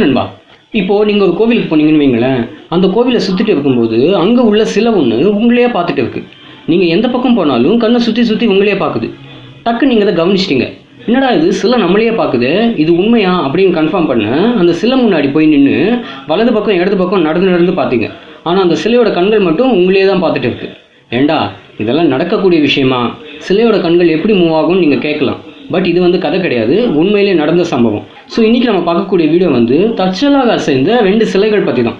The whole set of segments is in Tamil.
நண்பா, இப்போ நீங்கள் ஒரு கோவிலுக்கு போனீங்கன்னு வைங்களேன், அந்த கோவிலை சுற்றிட்டு இருக்கும்போது அங்கே உள்ள சிலை ஒன்று உங்களையே பார்த்துட்டு இருக்கு. நீங்கள் எந்த பக்கம் போனாலும் கண்ணை சுற்றி சுற்றி உங்களையே பார்க்குது. டக்கு நீங்கள் அதை கவனிச்சிட்டிங்க. என்னடா இது சிலை நம்மளையே பார்க்குது, இது உண்மையா அப்படின்னு கன்ஃபார்ம் பண்ண அந்த சிலை முன்னாடி போய் நின்று வலது பக்கம் இடது பக்கம் நடந்து பார்த்தீங்க. ஆனால் அந்த சிலையோட கண்கள் மட்டும் உங்களையே தான் பார்த்துட்டு இருக்கு. ஏண்டா இதெல்லாம் நடக்கக்கூடிய விஷயமா? சிலையோட கண்கள் எப்படி மூவ் ஆகும்னு நீங்கள் கேட்கலாம். பட் இது கதை கிடையாது, உண்மையிலே நடந்த சம்பவம். ஸோ இன்றைக்கி நம்ம பார்க்கக்கூடிய வீடியோ தற்செயலாக அசைந்த 2 சிலைகள் பற்றி தான்.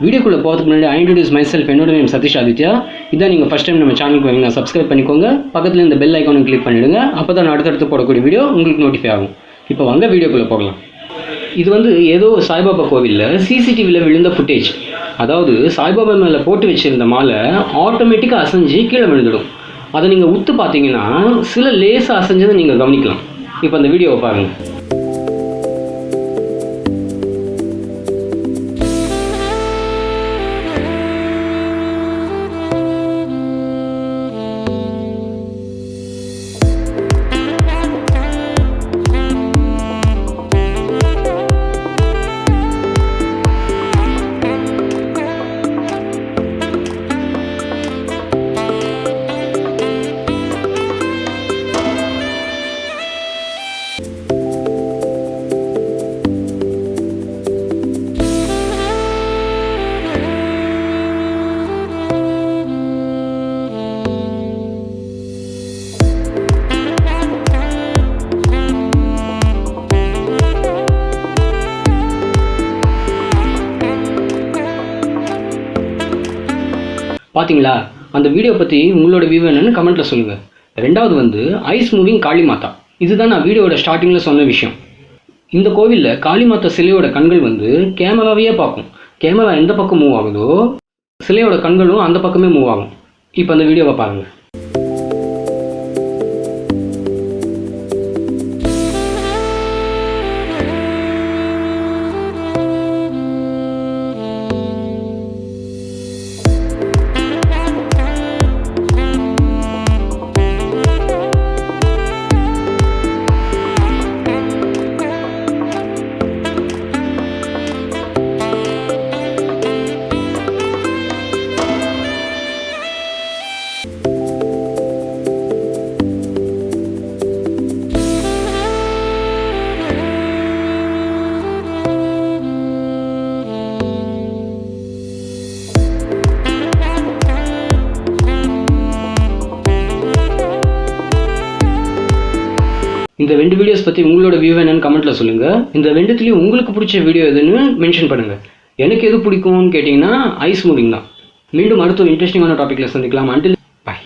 வீடியோக்குள்ளே போகிறதுக்கு முன்னாடி ஐ இன்ட்ரோடியூஸ் மை செல்ஃப். என்னோட நேம் சதீஷ் ஆதித்யா. இதான் நீங்கள் ஃபஸ்ட் டைம் நம்ம சேனலுக்கு வரீங்கன்னா சப்ஸ்கிரைப் பண்ணிக்கோங்க. பக்கத்தில் இந்த பெல் ஐக்கானை கிளிக் பண்ணிவிடுங்க. அப்போ தான் அடுத்தடுத்து போடக்கூடிய வீடியோ உங்களுக்கு நோட்டிஃபை ஆகும். இப்போ வாங்க வீடியோக்குள்ளே போகலாம். இது ஏதோ சாய்பாபா கோவிலில் சிசிடிவியில் விழுந்த ஃபுட்டேஜ். அதாவது சாய்பாபா மேலே போட்டு வச்சுருந்த மாலை ஆட்டோமேட்டிக்காக அசைஞ்சு கீழே விழுந்துடும். அதை நீங்கள் உத்து பார்த்தீங்கன்னா சில லேசாக அசைஞ்சதை நீங்கள் கவனிக்கலாம். இப்போ அந்த வீடியோவை பாருங்கள். பார்த்தீங்களா? அந்த வீடியோ பற்றி உங்களோட வியூ என்னன்னு கமெண்ட்டில் சொல்லுங்கள். ரெண்டாவது ஐஸ் மூவிங் காளிமாதா. இதுதான் நான் வீடியோட ஸ்டார்டிங்கில் சொன்ன விஷயம். இந்த கோவிலில் காளிமாதா சிலையோட கண்கள் கேமராவையே பார்க்கும். கேமரா எந்த பக்கம் மூவ் ஆகுதோ சிலையோட கண்களும் அந்த பக்கமே மூவ் ஆகும். இப்போ அந்த வீடியோவை பாருங்கள். இந்த 2 வீடியோஸ் பற்றி உங்களோட வியூ என்னன்னு கமெண்ட்டில் சொல்லுங்கள். இந்த 2த்துலேயும் உங்களுக்கு பிடிச்ச வீடியோ எதுன்னு மென்ஷன் பண்ணுங்கள். எனக்கு எது பிடிக்கும்னு கேட்டிங்கன்னா ஐஸ் மூவிங் தான். மீண்டும் அடுத்த ஒரு இன்ட்ரெஸ்டிங்கான டாப்பிக்கில் சந்திக்கலாம். Until by.